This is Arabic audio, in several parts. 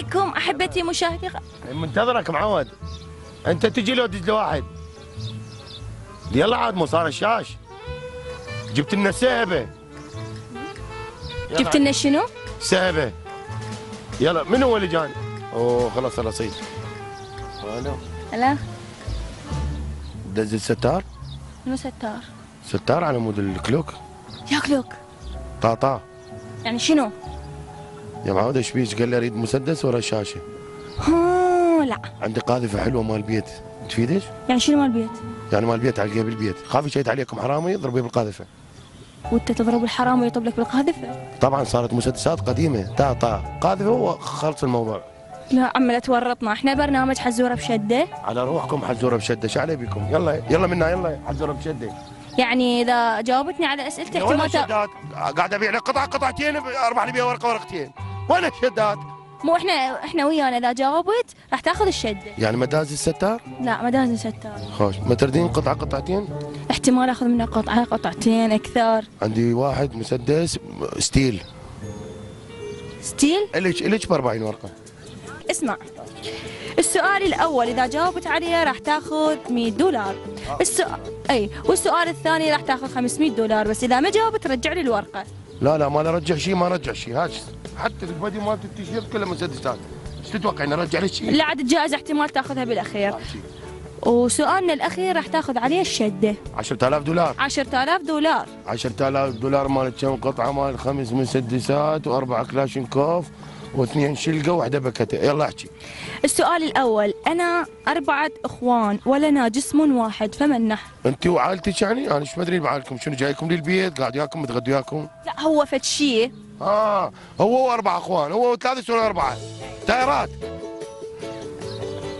عليكم احبتي مشاهدي. منتظرك معود. انت تجي لو تجي لواحد. يلا عاد مو صار الشاش. جبت لنا سهبه. جبت لنا شنو؟ سهبه. يلا من هو اللي جاني؟ اوه خلاص رصيد. الو. هلا. دز الستار؟ منو ستار؟ ستار على مود الكلوك. يا كلوك. طاطا. يعني شنو؟ يا معود ايش بيك؟ قال لي اريد مسدس ورا الشاشه. لا. عندي قاذفه حلوه مال بيت، تفيدش؟ يعني شنو مال البيت؟ يعني مال بيت علقيه بالبيت، خافي شيت عليكم حرامي ضربيه بالقاذفه. وانت تضرب الحرام ويطب لك بالقاذفه؟ طبعا صارت مسدسات قديمه، طاطا قاذفه هو خلص الموضوع. لا عم لا تورطنا، احنا برنامج حزوره بشده. على روحكم حزوره بشده، شو علي بكم؟ يلا يلا منا يلا حزوره بشده. يعني اذا جاوبتني على اسئلتي وين احتمال الشدات؟ قاعد ابيع لك قطعتين اربح لي بيها ورقه ورقتين. وين الشدات؟ مو احنا ويانا اذا جاوبت راح تاخذ الشده. يعني مداز الستار؟ لا مدازن ستار. خوش، ما تردين قطعتين؟ احتمال اخذ منه قطعه قطعتين اكثر. عندي واحد مسدس ستيل. ستيل؟ الك ب 40 ورقه. اسمع، السؤال الاول اذا جاوبت عليه راح تاخذ $100. والسؤال الثاني راح تاخذ $500، بس اذا ما جاوبت رجع لي الورقه. لا ما ارجع شيء، ما ارجع شيء، هاك حتى البادي مالت التيشيرت كله مسدسات. ايش تتوقعين ارجع لك شيء؟ لا عاد الجائزه احتمال تاخذها بالاخير. وسؤالنا الاخير راح تاخذ عليه الشده. $10,000. $10,000. $10,000 مال كم قطعه؟ مال 5 مسدسات و4 كلاشينكوف و2 شلقه وواحده بكته. يلا احكي. السؤال الاول، انا 4 اخوان ولنا جسم واحد فمن نحن؟ انت وعائلتك يعني؟ انا ايش مدري بعالكم شنو جايكم للبيت قاعد وياكم متغدوا وياكم؟ لا هو فد شيء. هو و4 اخوان، هو و3 يصيرون 4 تايرات.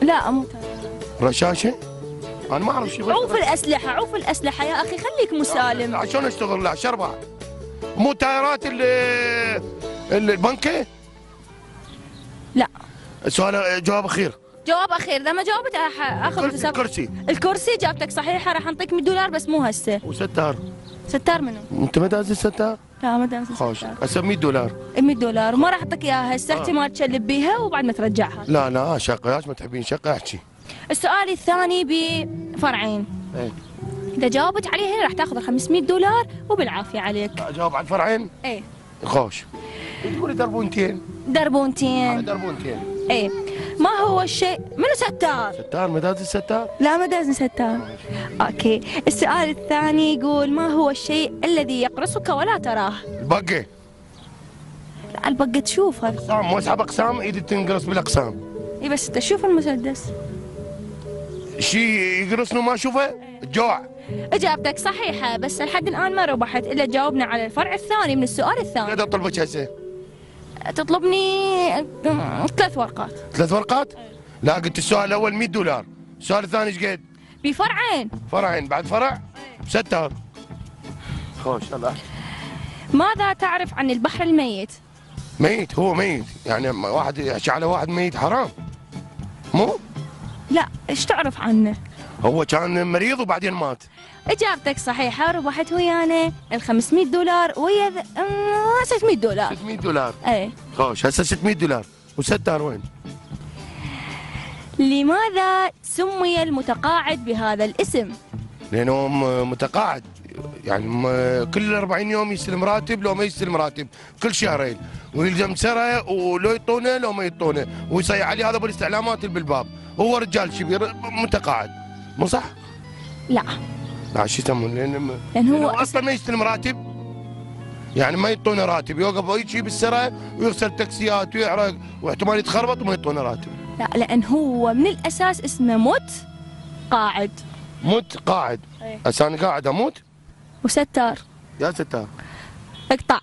لا مو تايرات. رشاشه؟ انا ما اعرف شيء. عوف الاسلحه يا اخي، خليك مسالم. لا شلون اشتغل؟ لا شربع. مو تايرات البنكه؟ لا. سؤال جواب اخير. جواب اخير، اذا ما جاوبت راح اخذ الكرسي جابتك صحيحه، راح انطيك $100 بس مو هسه. وستار؟ ستار منو؟ انت ما داز الستار؟ لا ما داز الستار. خوش هسه $100. $100 وما راح اعطيك اياها هسه، احتمال تشلب بيها وبعد ما ترجعها. لا شقه، ليش ما تحبين شقه؟ احكي. السؤال الثاني بفرعين. ايه. اذا جاوبت عليها راح تاخذ $500 وبالعافيه عليك. اجاوب على الفرعين؟ ايه. خوش. تقولي دربونتين. دربونتين. ايه. ما هو الشيء؟ منو ستار؟ ستار مداز الستار؟ لا مداز ستار. اوكي، السؤال الثاني يقول ما هو الشيء الذي يقرصك ولا تراه؟ البقه. لا البقه تشوفها. اقسام، مو اسحب اقسام، ايدي تنقرص بالاقسام. اي بس تشوف المسدس. شيء يقرصني وما اشوفه؟ الجوع. اجابتك صحيحه، بس لحد الان ما ربحت الا جاوبنا على الفرع الثاني من السؤال الثاني. قد اطلبك هسه؟ تطلبني 3 ورقات. 3 ورقات؟ لا قلت السؤال الاول $100، السؤال الثاني ايش قد؟ بفرعين. فرعين، بعد فرع ستار. خوش الله. ماذا تعرف عن البحر الميت؟ ميت، هو ميت، يعني واحد يحكي على واحد ميت حرام. مو؟ لا، ايش تعرف عنه؟ هو كان مريض وبعدين مات. اجابتك صحيحه، ربحت ويانا $500 ويا $600. $600. ايه. خوش هسه $600 وستار وين؟ لماذا سمي المتقاعد بهذا الاسم؟ لانه متقاعد، يعني كل 40 يوم يستلم راتب، لو ما يستلم راتب كل شهرين، ويلزم سنه ولو يعطونه لو ما يعطونه، ويصيح عليه هذا بالاستعلامات اللي بالباب. هو رجال كبير متقاعد، مو صح؟ لا شو يسمون؟ لان هو اصلا ما يستلم راتب، يعني ما يعطونه راتب، يوقف ويجي بالسرعه ويغسل تاكسيات ويحرق، واحتمال يتخربط وما يعطونه راتب. لا لان هو من الاساس اسمه قاعد. قاعد. هسه انا قاعد اموت؟ وستار. يا ستار. اقطع.